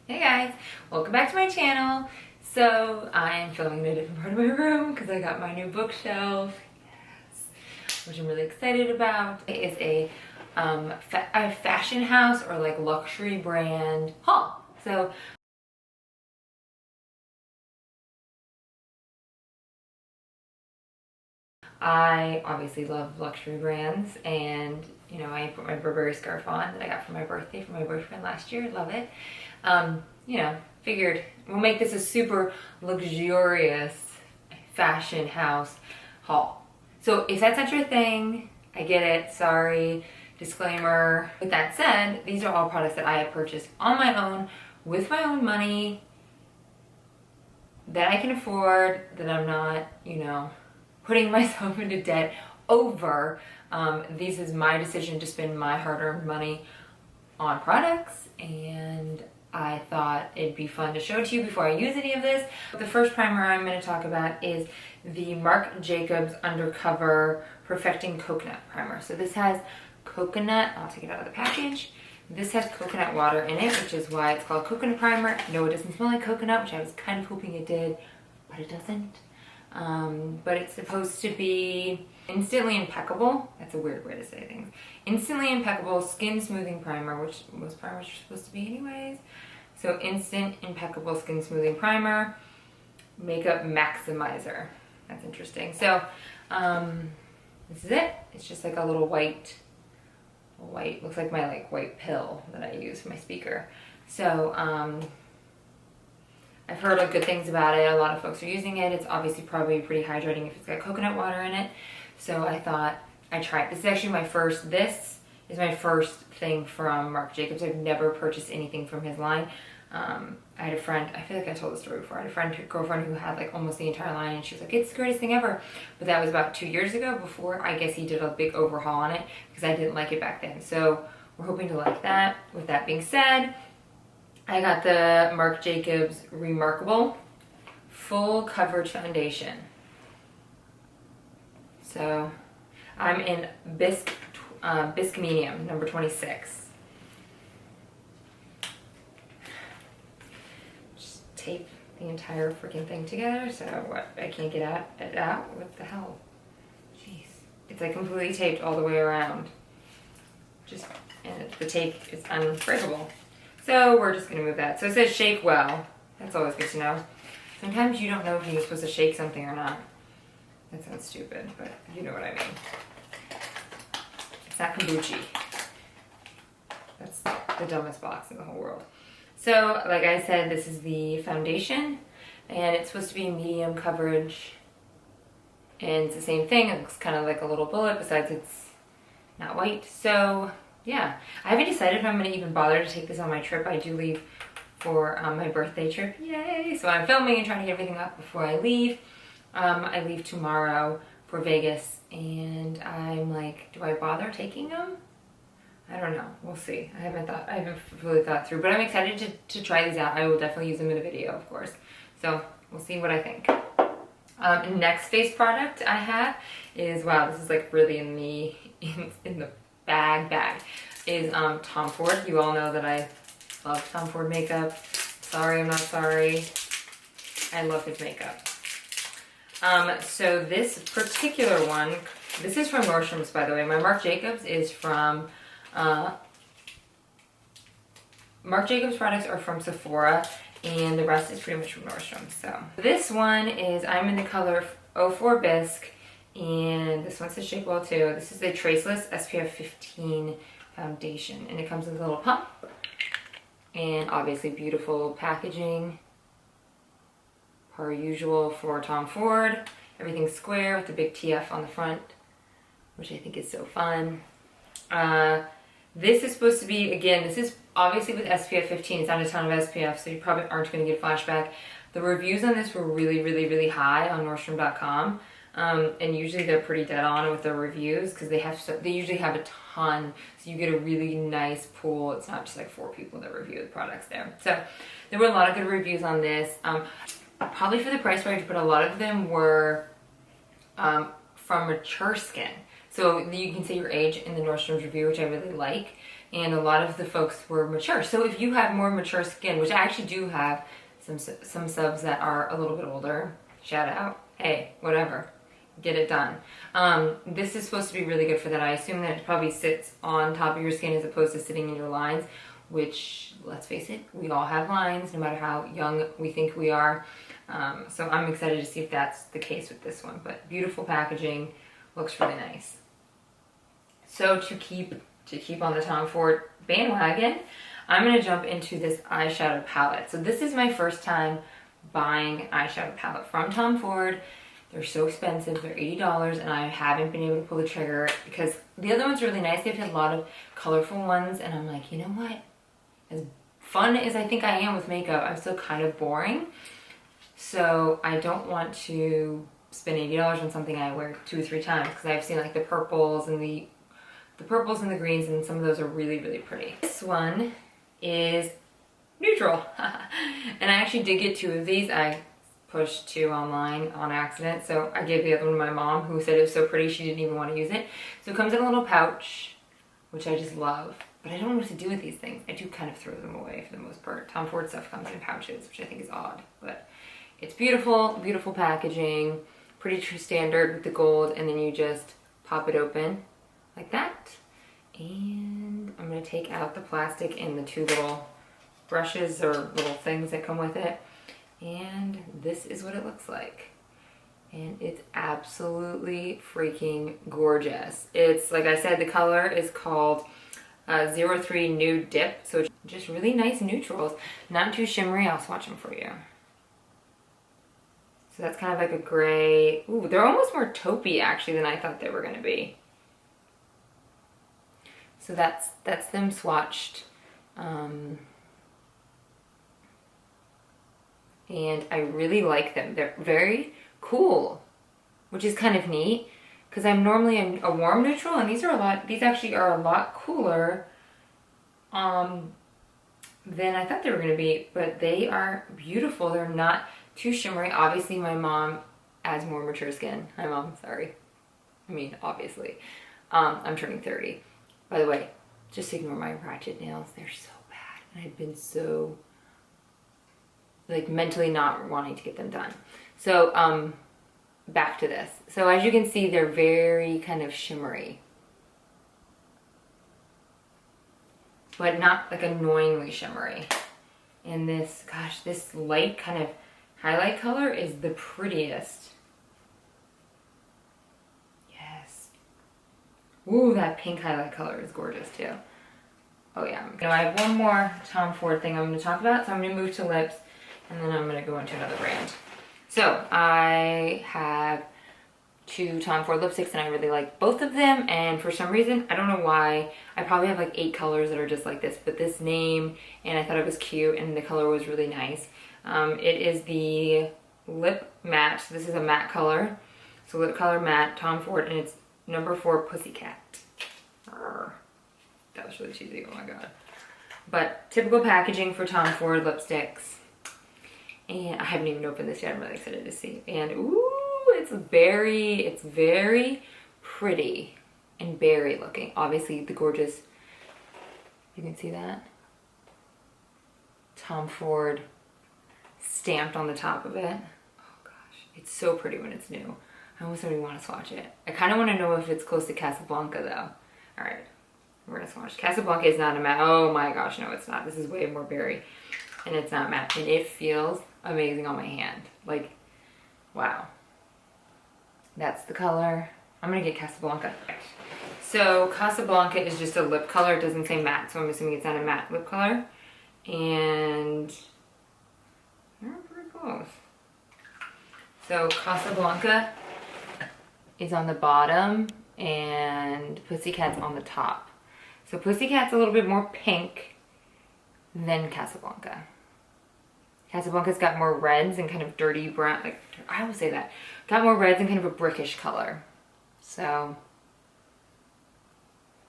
Hey guys, welcome back to my channel. So I'm filming in a different part of my room because I got my new bookshelf, yes, which I'm really excited about. It is a fashion house or like luxury brand haul. So I obviously love luxury brands, and you know, I put my Burberry scarf on that I got for my birthday from my boyfriend last year. Love it. You know, figured we'll make this a super luxurious fashion house haul. So if that's not your thing, I get it, sorry, disclaimer. With that said, these are all products that I have purchased on my own with my own money that I can afford, that I'm not, you know, putting myself into debt over. This is my decision to spend my hard-earned money on products, and I thought it'd be fun to show it to you before I use any of this. The first primer I'm going to talk about is the Marc Jacobs Undercover Perfecting Coconut Primer. So this has coconut, I'll take it out of the package. This has coconut water in it, which is why it's called Coconut Primer. No, it doesn't smell like coconut, which I was kind of hoping it did, but it doesn't. But it's supposed to be instantly impeccable. That's a weird way to say things. Instantly impeccable skin smoothing primer, which most primers are supposed to be anyways. So instant impeccable skin smoothing primer, makeup maximizer. That's interesting. So this is it. It's just like a little white, looks like my white pill that I use for my speaker. So I've heard good things about it. A lot of folks are using it. It's obviously probably pretty hydrating if it's got coconut water in it. So I thought I'd try it. This is actually this is my first thing from Marc Jacobs. I've never purchased anything from his line. I had a friend, I feel like I told the story before. I had a girlfriend who had like almost the entire line, and she was like, it's the greatest thing ever. But that was about 2 years ago, before I guess he did a big overhaul on it, because I didn't like it back then. So we're hoping to like that. With that being said, I got the Marc Jacobs Remarkable Full Coverage Foundation. So I'm in Bisque Medium, number 26. Just tape the entire freaking thing together. So what? I can't get it out? What the hell? Jeez. It's like completely taped all the way around. And the tape is unbreakable. So we're just gonna move that. So it says shake well. That's always good to know. Sometimes you don't know if you're supposed to shake something or not. That sounds stupid, but you know what I mean. It's not kombucha. That's the dumbest box in the whole world. So, like I said, this is the foundation, and it's supposed to be medium coverage. And it's the same thing. It looks kind of like a little bullet, besides it's not white. So yeah, I haven't decided if I'm going to even bother to take this on my trip. I do leave for my birthday trip. Yay! So I'm filming and trying to get everything up before I leave. I leave tomorrow for Vegas, and I'm like, do I bother taking them? I don't know. We'll see. I haven't really thought through, but I'm excited to try these out. I will definitely use them in a video, of course. So we'll see what I think. Next face product I have is, wow, this is like really in the bag, is Tom Ford. You all know that I love Tom Ford makeup. Sorry, I'm not sorry. I love his makeup. So this particular one, this is from Nordstrom's, by the way. My Marc Jacobs is from, Marc Jacobs products are from Sephora, and the rest is pretty much from Nordstrom. So this one is, I'm in the color 04 Bisque, and this one says shake well too. This is the Traceless SPF 15 foundation, and it comes with a little pump, and obviously beautiful packaging per usual for Tom Ford. Everything's square with the big TF on the front, which I think is so fun. This is supposed to be, again, this is obviously with SPF 15. It's not a ton of SPF, so you probably aren't going to get a flashback. The reviews on this were really high on Nordstrom.com. And usually they're pretty dead on with their reviews, because they usually have a ton, so you get a really nice pool. It's not just like 4 people that review the products there. So there were a lot of good reviews on this. Probably for the price range, but a lot of them were from mature skin. So you can say your age in the Nordstrom's review, which I really like. and a lot of the folks were mature. So if you have more mature skin, which I actually do have some subs that are a little bit older, shout out, hey, whatever, get it done. This is supposed to be really good for that. I assume that it probably sits on top of your skin as opposed to sitting in your lines, which, let's face it, we all have lines, no matter how young we think we are. So I'm excited to see if that's the case with this one, but beautiful packaging, looks really nice. So to keep on the Tom Ford bandwagon, I'm gonna jump into this eyeshadow palette. So this is my first time buying an eyeshadow palette from Tom Ford. They're so expensive, they're $80, and I haven't been able to pull the trigger because the other ones are really nice. They've had a lot of colorful ones, and I'm like, you know what? As fun as I think I am with makeup, I'm still kind of boring. So I don't want to spend $80 on something I wear 2 or 3 times, because I've seen like the purples and the purples and the greens, and some of those are really, really pretty. This one is neutral. And I actually did get 2 of these. I pushed 2 online on accident, so I gave the other one to my mom, who said it was so pretty she didn't even want to use it. So it comes in a little pouch, which I just love, but I don't know what to do with these things. I do kind of throw them away for the most part. Tom Ford stuff comes in pouches, which I think is odd, but it's beautiful, beautiful packaging, pretty true standard with the gold, and then you just pop it open like that. And I'm gonna take out the plastic and the 2 little brushes or little things that come with it. And this is what it looks like. And it's absolutely freaking gorgeous. It's, like I said, the color is called 03 Nude Dip. So it's just really nice neutrals. Not too shimmery. I'll swatch them for you. So that's kind of like a gray. Ooh, they're almost more taupey actually than I thought they were gonna be. So that's them swatched. And I really like them. They're very cool, which is kind of neat, because I'm normally a warm neutral, and these actually are a lot cooler than I thought they were gonna be, but they are beautiful. They're not too shimmery. Obviously my mom has more mature skin. Hi Mom, sorry. I mean, obviously. I'm turning 30. By the way, just ignore my ratchet nails. They're so bad. And I've been so, like, mentally not wanting to get them done. So, back to this. So as you can see, they're very kind of shimmery. But not like annoyingly shimmery. And this, gosh, this light kind of highlight color is the prettiest. Ooh, that pink highlight color is gorgeous too. Oh yeah. Now I have one more Tom Ford thing I'm going to talk about. So I'm going to move to lips, and then I'm going to go into another brand. So I have 2 Tom Ford lipsticks, and I really like both of them. And for some reason, I don't know why, I probably have like 8 colors that are just like this, but this name, and I thought it was cute, and the color was really nice. It is the Lip Matte. So this is a matte color. So Lip Color Matte, Tom Ford, and it's number 4 Pussycat. That was really cheesy, oh my god. But typical packaging for Tom Ford lipsticks. And I haven't even opened this yet, I'm really excited to see. And ooh, it's very pretty and berry looking. Obviously the gorgeous, you can see that, Tom Ford stamped on the top of it. Oh gosh, it's so pretty when it's new. I almost don't even want to swatch it. I kind of want to know if it's close to Casablanca though. Alright, we're going to swatch. Casablanca is not a matte. Oh my gosh, no it's not. This is way more berry. And it's not matte. And it feels amazing on my hand. Like, wow. That's the color. I'm going to get Casablanca. So Casablanca is just a lip color. It doesn't say matte, so I'm assuming it's not a matte lip color. And they're pretty close. So Casablanca is on the bottom and Pussycat's on the top. So Pussycat's a little bit more pink than Casablanca. Casablanca's got more reds and kind of dirty brown, like, I will say that. Got more reds and kind of a brickish color. So,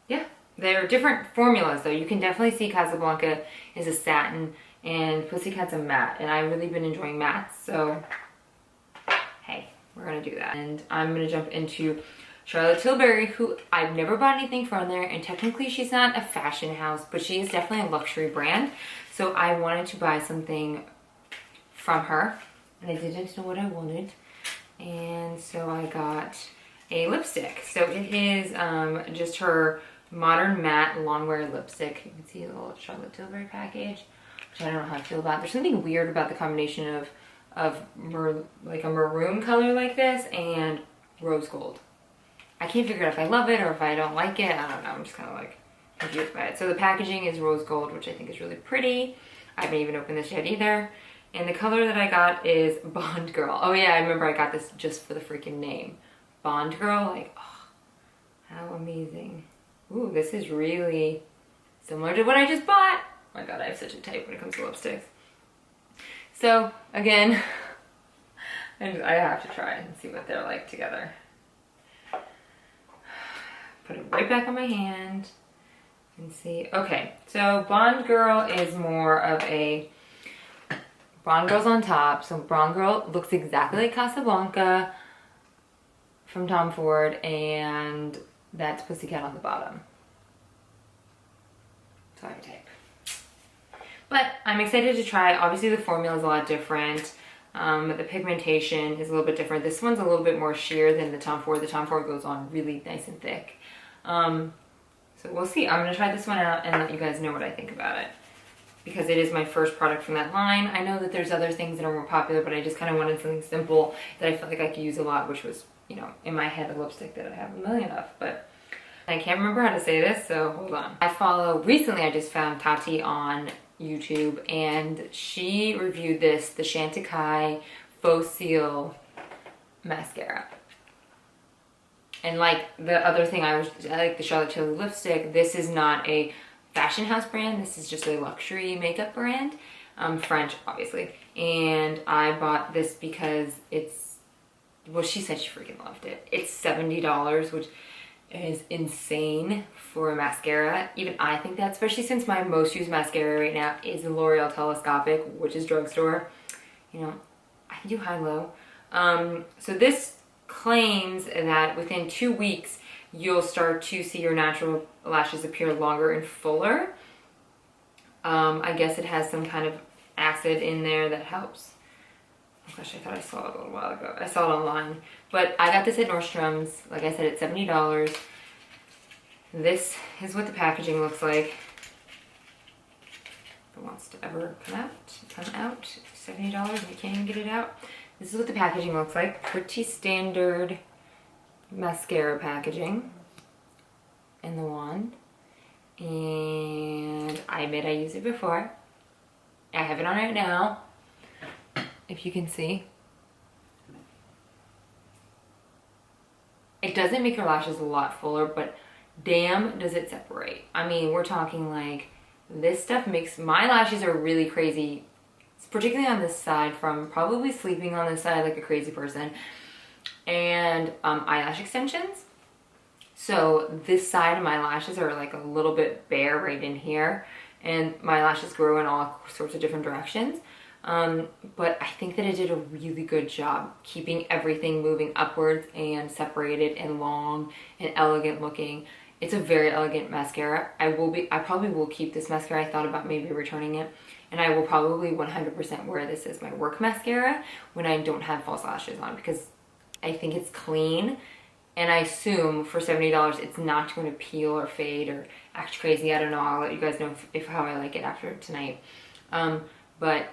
yeah. They're different formulas though. You can definitely see Casablanca is a satin and Pussycat's a matte. And I've really been enjoying mattes, so hey, we're gonna do that. And I'm gonna jump into Charlotte Tilbury, who I've never bought anything from there, and technically she's not a fashion house, but she is definitely a luxury brand. So I wanted to buy something from her, and I didn't know what I wanted. And so I got a lipstick. So it is just her Modern Matte Longwear lipstick. You can see the little Charlotte Tilbury package, which I don't know how I feel about. There's something weird about the combination of like a maroon color like this and rose gold. I can't figure out if I love it or if I don't like it. I don't know. I'm just kind of like confused by it. So the packaging is rose gold, which I think is really pretty. I haven't even opened this yet either. And the color that I got is Bond Girl. Oh yeah, I remember I got this just for the freaking name. Bond Girl, like, oh, how amazing. Ooh, this is really similar to what I just bought. Oh my god, I have such a type when it comes to lipsticks. So, again, I have to try and see what they're like together. Put it right back on my hand and see. Okay, so Bond Girl is more of a... Bond Girl's on top. So Bond Girl looks exactly like Casablanca from Tom Ford, and that's Pussycat on the bottom. So I have a type. But I'm excited to try. Obviously the formula is a lot different. The pigmentation is a little bit different. This one's a little bit more sheer than the Tom Ford. The Tom Ford goes on really nice and thick. So we'll see. I'm gonna try this one out and let you guys know what I think about it, because it is my first product from that line. I know that there's other things that are more popular, but I just kind of wanted something simple that I felt like I could use a lot, which was, you know, in my head, a lipstick that I have a million of. But I can't remember how to say this, so hold on. Recently I just found Tati on YouTube, and she reviewed this, the Chantecaille Faux Cils mascara. And like the other thing, I like the Charlotte Tilbury lipstick. This is not a fashion house brand. This is just a luxury makeup brand. French, obviously. And I bought this because it's, well, she said she freaking loved it. It's $70, which is insane for a mascara. Even I think that, especially since my most used mascara right now is the L'Oreal Telescopic, which is drugstore. You know, I can do high-low. So this claims that within 2 weeks, you'll start to see your natural lashes appear longer and fuller. I guess it has some kind of acid in there that helps. Oh gosh, I thought I saw it a little while ago. I saw it online. But I got this at Nordstrom's. Like I said, it's $70. This is what the packaging looks like. If it wants to ever come out, $70 and you can't even get it out. This is what the packaging looks like. Pretty standard mascara packaging. And the wand. And I admit I used it before. I have it on right now, if you can see. It doesn't make your lashes a lot fuller, but damn does it separate. I mean, we're talking like, this stuff makes, my lashes are really crazy, particularly on this side, from probably sleeping on this side like a crazy person, and eyelash extensions. So this side of my lashes are like a little bit bare right in here, and my lashes grow in all sorts of different directions. But I think that it did a really good job keeping everything moving upwards and separated and long and elegant looking. It's a very elegant mascara. I probably will keep this mascara. I thought about maybe returning it, and I will probably 100% wear this as my work mascara when I don't have false lashes on, because I think it's clean. And I assume for $70, it's not going to peel or fade or act crazy. I don't know. I'll let you guys know if how I like it after tonight. But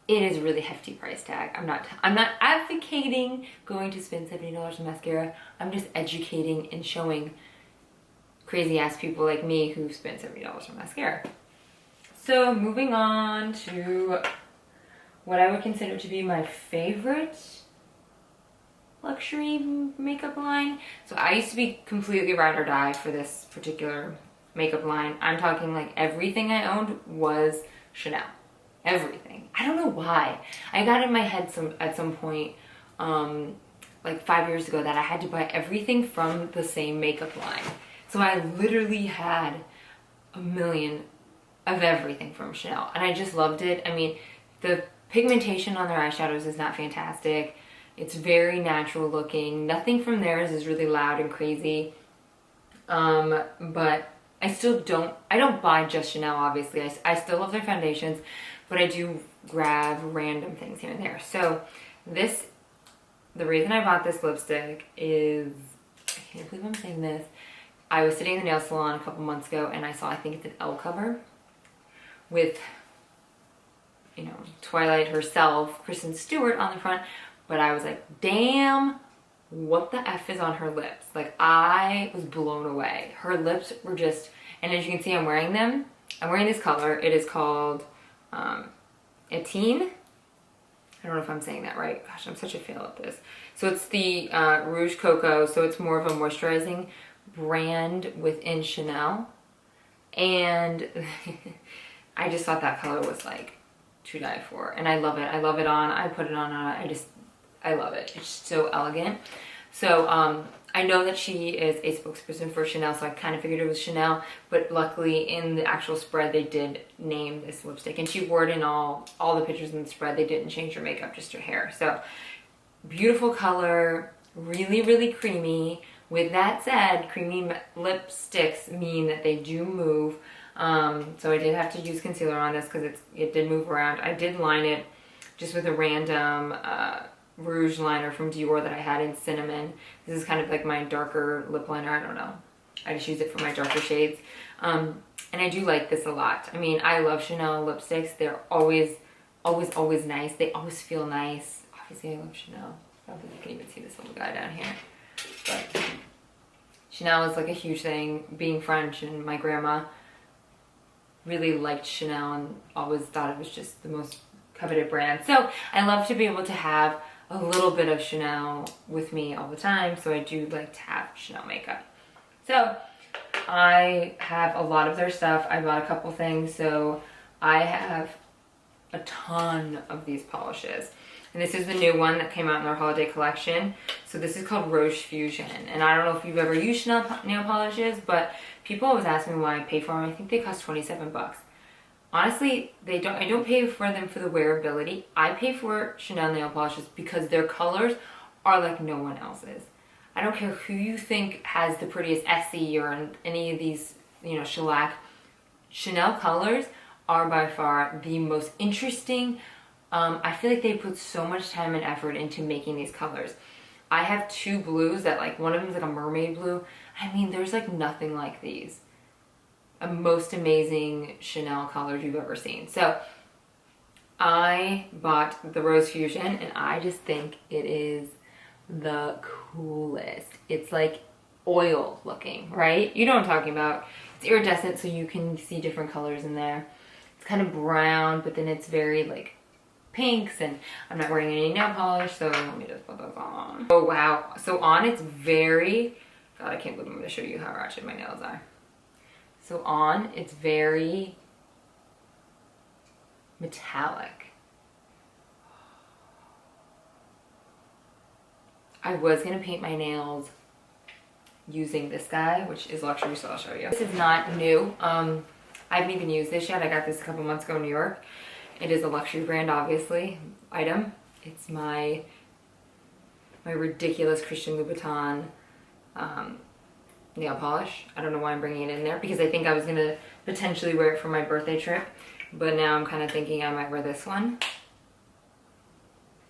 it is a really hefty price tag. I'm not advocating going to spend $70 on mascara. I'm just educating and showing crazy ass people like me who spent $70 on mascara. So moving on to what I would consider to be my favorite luxury makeup line. So I used to be completely ride or die for this particular makeup line. I'm talking like everything I owned was Chanel. Everything. I don't know why. I got in my head at some point, like 5 years ago, that I had to buy everything from the same makeup line. So I literally had a million of everything from Chanel, and I just loved it. I mean, the pigmentation on their eyeshadows is not fantastic. It's very natural looking. Nothing from theirs is really loud and crazy. But I don't buy just Chanel, obviously. I still love their foundations, but I do grab random things here and there. So the reason I bought this lipstick is, I can't believe I'm saying this. I was sitting in the nail salon a couple months ago and I saw, I think it's an L cover with, you know, Twilight herself, Kristen Stewart on the front, but I was like, damn, what the F is on her lips? Like, I was blown away. Her lips were just, and as you can see, I'm wearing them. I'm wearing this color. It is called Etinne. I don't know if I'm saying that right. Gosh, I'm such a fail at this. So it's the Rouge Cocoa, so it's more of a moisturizing brand within Chanel. And I just thought that color was like to die for. And I love it. I love it on. I put it on. I love it. It's so elegant. So I know that she is a spokesperson for Chanel, so I kind of figured it was Chanel, but luckily in the actual spread they did name this lipstick, and she wore it in all the pictures in the spread. They didn't change her makeup, just her hair. So beautiful color, really, really creamy. With that said, creamy lipsticks mean that they do move. So I did have to use concealer on this because it did move around. I did line it just with a random rouge liner from Dior that I had in cinnamon. This is kind of like my darker lip liner. I don't know. I just use it for my darker shades. And I do like this a lot. I mean, I love Chanel lipsticks. They're always nice. They always feel nice. Obviously, I love Chanel. I don't think you can even see this little guy down here. But Chanel is like a huge thing. Being French, and my grandma really liked Chanel and always thought it was just the most coveted brand. So I love to be able to have a little bit of Chanel with me all the time, so I do like to have Chanel makeup. So I have a lot of their stuff. I bought a couple things, so I have a ton of these polishes. And this is the new one that came out in their holiday collection. So this is called Rose Fusion. And I don't know if you've ever used Chanel nail polishes, but people always ask me why I pay for them. I think they cost 27 bucks. Honestly, I don't pay for them for the wearability. I pay for Chanel nail polishes because their colors are like no one else's. I don't care who you think has the prettiest Essie or any of these, you know, shellac. Chanel colors are by far the most interesting. I feel like they put so much time and effort into making these colors. I have two blues that, like, one of them is like a mermaid blue. I mean, there's like nothing like these. Most amazing Chanel colors you've ever seen. So I bought the Rose Fusion and I just think it is the coolest. It's like oil looking, right? You know what I'm talking about. It's iridescent, so you can see different colors in there. It's kind of brown, but then it's very like pinks, and I'm not wearing any nail polish, so let me just put those on. Oh wow. So on it's very, God, I can't believe I'm going to show you how ratchet my nails are. So on, it's very metallic. I was going to paint my nails using this guy, which is luxury, so I'll show you. This is not new. I haven't even used this yet. I got this a couple months ago in New York. It is a luxury brand, obviously, item. It's my ridiculous Christian Louboutin nail polish. I don't know why I'm bringing it in there, because I think I was gonna potentially wear it for my birthday trip, but now I'm kind of thinking I might wear this one.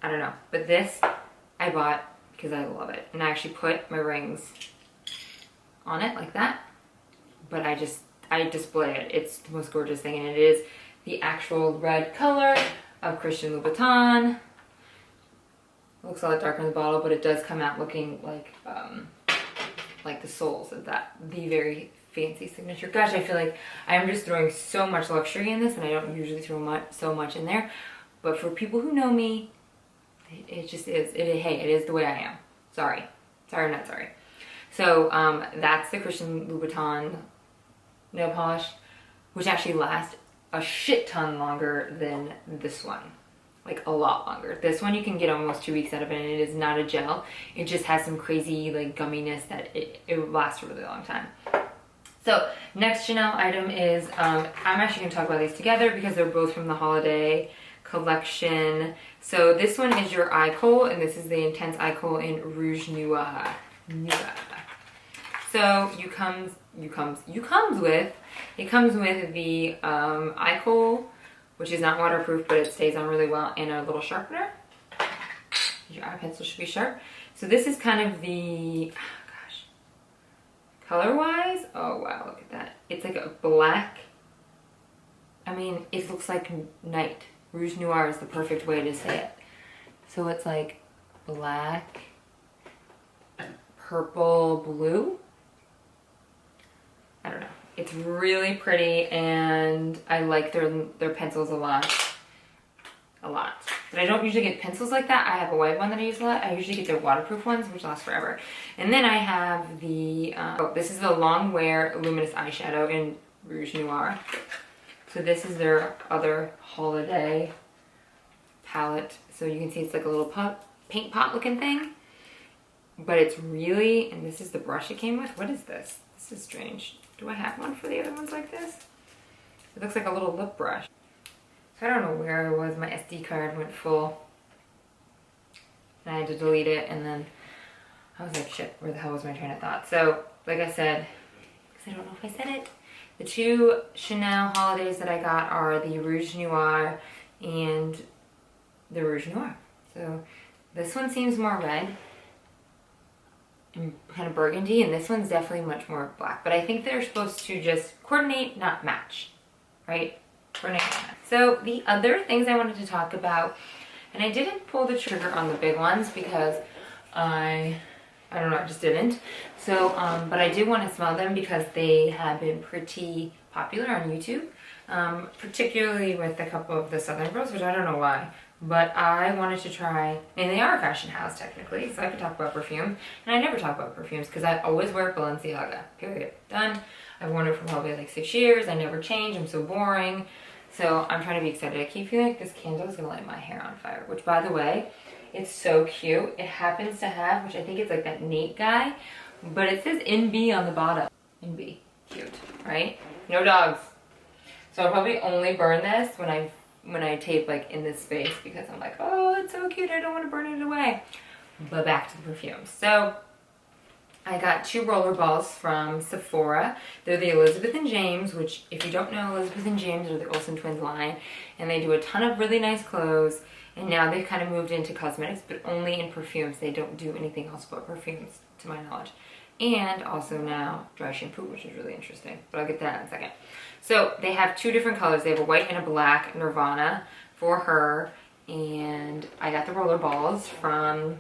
I don't know, but this I bought because I love it, and I actually put my rings on it like that, but I display it. It's the most gorgeous thing, and it is the actual red color of Christian Louboutin. It looks a lot darker in the bottle, but it does come out looking like the soles of that, the very fancy signature. Gosh, I feel like I'm just throwing so much luxury in this, and I don't usually throw so much in there. But for people who know me, it just is. Hey, it is the way I am. Sorry, not sorry. So that's the Christian Louboutin nail polish, which actually lasts a shit ton longer than this one. Like a lot longer. This one you can get almost 2 weeks out of it, and it is not a gel. It just has some crazy like gumminess that it lasts a really long time. So next Chanel item is, I'm actually gonna talk about these together because they're both from the holiday collection. So this one is your eye kohl, and this is the Intense Eye Kohl in Rouge Noir. So it comes with the eye kohl, which is not waterproof, but it stays on really well, and a little sharpener. Your eye pencil should be sharp. So this is kind of the, oh gosh, color-wise, oh wow, look at that. It's like a black, I mean, it looks like night. Rouge Noir is the perfect way to say it. So it's like black, purple, blue. I don't know. It's really pretty, and I like their pencils a lot. But I don't usually get pencils like that. I have a white one that I use a lot. I usually get their waterproof ones, which last forever. And then I have the, this is the Long Wear Luminous Eyeshadow in Rouge Noir. So this is their other holiday palette. So you can see it's like a little paint pot looking thing. But it's really, and this is the brush it came with. What is this? This is strange. Do I have one for the other ones like this? It looks like a little lip brush. So I don't know where I was. My SD card went full. And I had to delete it, and then I was like, shit, where the hell was my train of thought? So, like I said, because I don't know if I said it, the two Chanel holidays that I got are the Rouge Noir and the Rouge Noir. So this one seems more red and kind of burgundy, and this one's definitely much more black. But I think they're supposed to just coordinate, not match, right? Coordinate, not match. So the other things I wanted to talk about, and I didn't pull the trigger on the big ones because I don't know, I just didn't. So, but I do want to smell them because they have been pretty popular on YouTube, particularly with a couple of the Southern girls, which I don't know why. But I wanted to try, and they are a fashion house technically, so I can talk about perfume. And I never talk about perfumes because I always wear Balenciaga, period. Done. I've worn it for probably like 6 years. I never change. I'm so boring. So I'm trying to be excited. I keep feeling like this candle is going to light my hair on fire, which by the way, it's so cute. It happens to have, which I think it's like that Nate guy, but it says NB on the bottom. NB. Cute, right? No dogs. So I'll probably only burn this when I tape like in this space because I'm like, oh, it's so cute. I don't want to burn it away. But back to the perfumes. So I got 2 Rollerballs from Sephora. They're the Elizabeth and James, which if you don't know, Elizabeth and James are the Olsen twins line, and they do a ton of really nice clothes. And now they've kind of moved into cosmetics, but only in perfumes. They don't do anything else but perfumes, to my knowledge. And also now dry shampoo, which is really interesting. But I'll get to that in a second. So they have 2 different colors. They have a white and a black Nirvana for her. And I got the Rollerballs from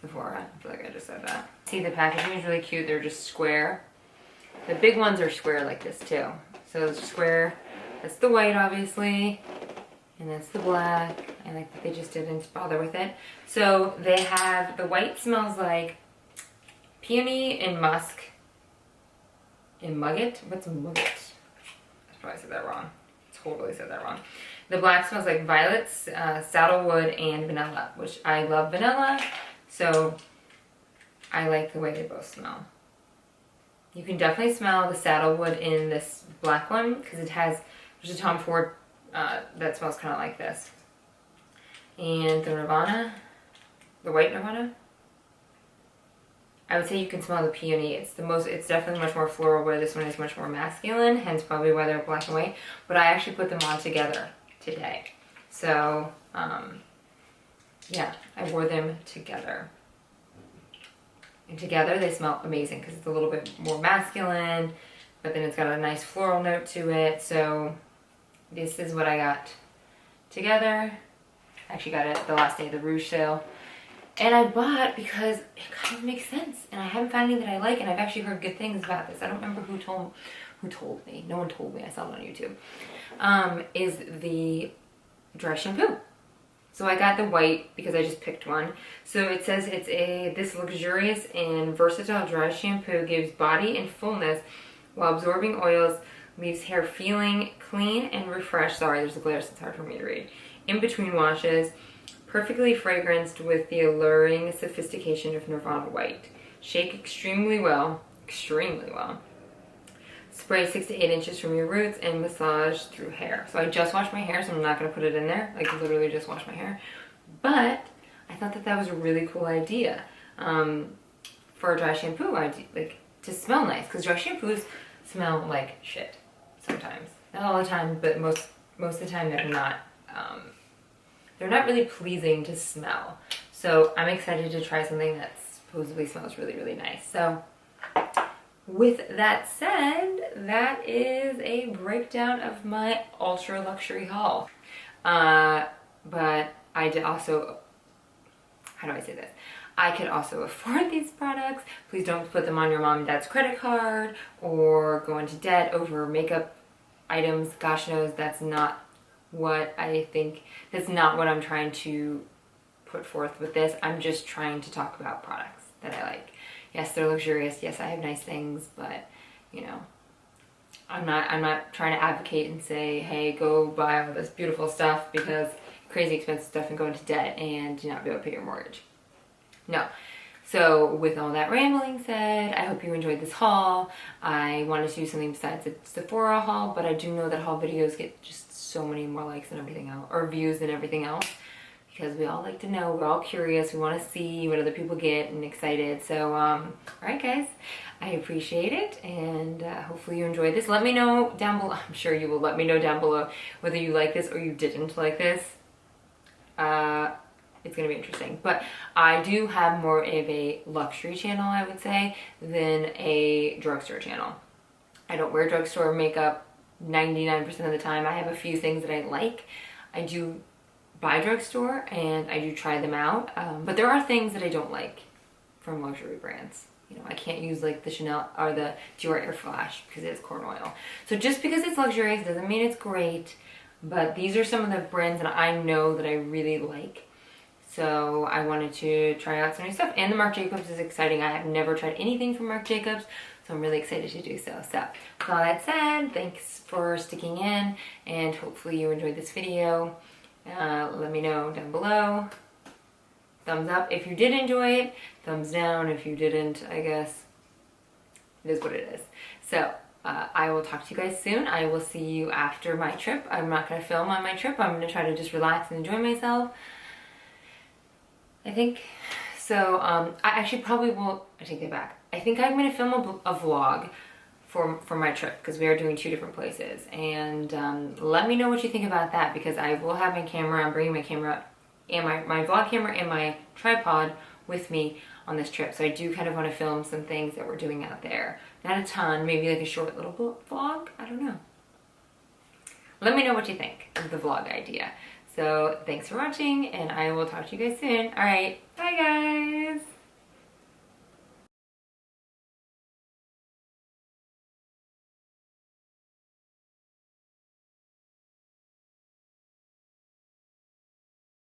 Sephora. I feel like I just said that. See, the packaging is really cute. They're just square. The big ones are square like this too. So it's square. That's the white, obviously. And that's the black. I like that they just didn't bother with it. So they have, the white smells like peony and musk and mugget. What's mugget? I probably said that wrong. Totally said that wrong. The black smells like violets, saddlewood, and vanilla, which I love vanilla. So I like the way they both smell. You can definitely smell the saddlewood in this black one because it has, there's a Tom Ford that smells kind of like this. And the Nirvana, the white Nirvana, I would say you can smell the peony. It's definitely much more floral, where this one is much more masculine, hence probably why they're black and white. But I actually put them on together today. So, yeah, I wore them together. And together they smell amazing because it's a little bit more masculine, but then it's got a nice floral note to it. So this is what I got together. I actually got it the last day of the Rouge sale. And I bought because it kind of makes sense. And I haven't found any that I like, and I've actually heard good things about this. I don't remember who told me. No one told me. I saw it on YouTube. Is the dry shampoo. So I got the white because I just picked one. So it says this luxurious and versatile dry shampoo gives body and fullness while absorbing oils, leaves hair feeling clean and refreshed. Sorry, there's a glare, so it's hard for me to read. In between washes, perfectly fragranced with the alluring sophistication of Nirvana white. Shake extremely well. spray 6 to 8 inches from your roots and massage through hair. So I just washed my hair, so I'm not going to put it in there. Like literally just washed my hair. But I thought that that was a really cool idea for a dry shampoo. Like to smell nice, because dry shampoos smell like shit sometimes. Not all the time, but most of the time they're not really pleasing to smell. So I'm excited to try something that supposedly smells really, really nice. So with that said, that is a breakdown of my ultra luxury haul. But I did also, how do I say this? I could also afford these products. Please don't put them on your mom and dad's credit card or go into debt over makeup items. Gosh knows that's not what I think, that's not what I'm trying to put forth with this. I'm just trying to talk about products that I like. Yes, they're luxurious. Yes, I have nice things, but you know, I'm not trying to advocate and say, hey, go buy all this beautiful stuff because crazy expensive stuff and go into debt and do not be able to pay your mortgage. No. So with all that rambling said, I hope you enjoyed this haul. I wanted to do something besides the Sephora haul, but I do know that haul videos get just so many more likes than everything else, or views than everything else, because we all like to know, we're all curious, we want to see what other people get and excited. So alright guys, I appreciate it, and hopefully you enjoyed this. Let me know down below, I'm sure you will let me know down below whether you like this or you didn't like this. It's gonna be interesting, but I do have more of a luxury channel, I would say, than a drugstore channel. I don't wear drugstore makeup 99% of the time. I have a few things that I like. I do buy drugstore and I do try them out, but there are things that I don't like from luxury brands. You know, I can't use like the Chanel or the Dior Air Flash because it's corn oil. So just because it's luxurious doesn't mean it's great, but these are some of the brands that I know that I really like. So I wanted to try out some new stuff, and the Marc Jacobs is exciting. I have never tried anything from Marc Jacobs, so I'm really excited to do so. So with all that said, thanks for sticking in, and hopefully you enjoyed this video. Let me know down below. Thumbs up if you did enjoy it, thumbs down if you didn't. I guess it is what it is. So I will talk to you guys soon. I will see you after my trip. I'm not going to film on my trip. I'm going to try to just relax and enjoy myself, I think. So I actually probably will, I take that back. I think I'm going to film a vlog for my trip, because we are doing 2 different places, and let me know what you think about that, because I will have my camera. I'm bringing my camera and my vlog camera and my tripod with me on this trip, so I do kind of want to film some things that we're doing out there. Not a ton, maybe like a short little vlog, I don't know. Let me know what you think of the vlog idea. So thanks for watching, and I will talk to you guys soon. All right, bye guys.